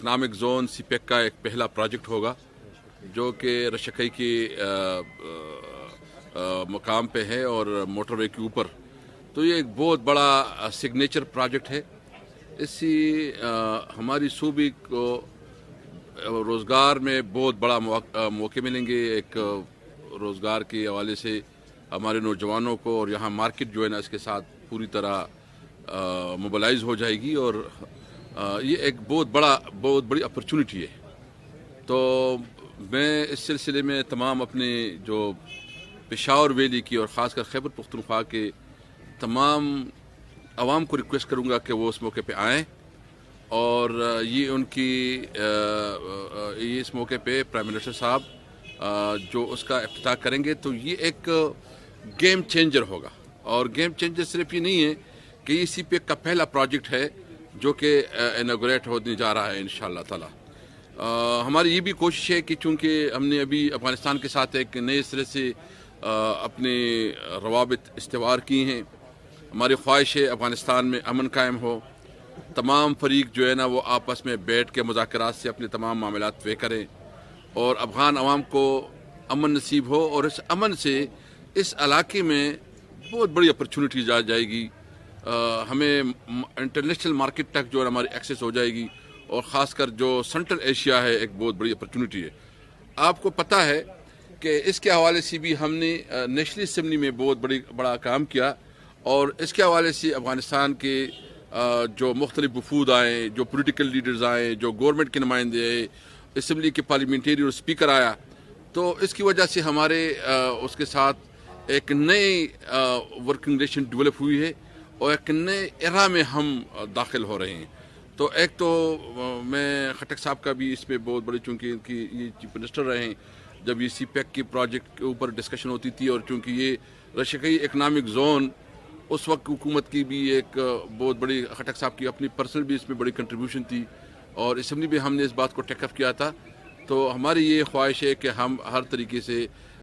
Economic zone CPEC का एक पहला प्रोजेक्ट होगा जो कि रशकई के मकाम पे है और मोटरवे के ऊपर। तो ये एक बहुत बड़ा सिग्नेचर प्रोजेक्ट है। इससे हमारी सूबे को रोज़गार में बहुत बड़ा मौके मिलेंगे। एक रोज़गार के हवाले से हमारे नौजवानों को, और यहाँ मार्केट जो है ना इसके साथ पूरी तरह मोबिलाइज हो जाएगी और ये एक बहुत बड़ी अपॉर्चुनिटी है। तो मैं इस सिलसिले में तमाम अपने जो पेशावर वैली की और ख़ासकर खैबर पख्तूनख्वा के तमाम आवाम को रिक्वेस्ट करूँगा कि वो इस मौके पे आएँ और ये उनकी इस मौके पे प्राइम मिनिस्टर साहब जो उसका इफ्तिताह करेंगे तो ये एक गेम चेंजर होगा। और गेम चेंजर सिर्फ ये नहीं है कि ये सीपेक का पहला प्रोजेक्ट है जो कि इनॉग्रेट होने जा रहा है इंशाअल्लाह ताला। हमारी ये भी कोशिश है कि चूँकि हमने अभी अफ़गानिस्तान के साथ एक नए सिरे से अपने रवाबित इस्तेवार की हैं। हमारी ख्वाहिश है अफ़गानिस्तान में अमन कायम हो, तमाम फरीक जो है ना वो आपस में बैठ के मुज़ाकरात से अपने तमाम मामलात तय करें और अफ़गान अवाम को अमन नसीब हो। और इस अमन से इस इलाके में बहुत बड़ी अपॉर्चुनिटीज आ जाएगी। हमें इंटरनेशनल मार्केट तक जो है हमारी एक्सेस हो जाएगी और ख़ासकर जो सेंट्रल एशिया है एक बहुत बड़ी अपॉर्चुनिटी है। आपको पता है कि इसके हवाले से भी हमने नेशनल असम्बली में बहुत बड़ा काम किया और इसके हवाले से अफ़गानिस्तान के जो मुख्तलिफ वफूद आए, जो पोलिटिकल लीडर्स आए, जो गवर्नमेंट के नुमाइंदे आए, असम्बली के पार्लियामेंटेरियन और स्पीकर आया, तो इसकी वजह से हमारे उसके साथ एक नई वर्किंग रिलेशन डेवलप हुई है और एक नए एरा में हम दाखिल हो रहे हैं। तो एक तो मैं खटक साहब का भी इसमें बहुत बड़ी, चूँकि इनकी ये चीफ मिनिस्टर रहे हैं जब ये सीपेक के प्रोजेक्ट के ऊपर डिस्कशन होती थी, और चूँकि ये रशकई इकनॉमिक जोन उस वक्त हुकूमत की भी एक बहुत बड़ी, खटक साहब की अपनी पर्सनल भी इसमें बड़ी कंट्रीब्यूशन थी और असम्बली में हमने इस बात को टेकअप किया था। तो हमारी ये ख्वाहिश है कि हम हर तरीके से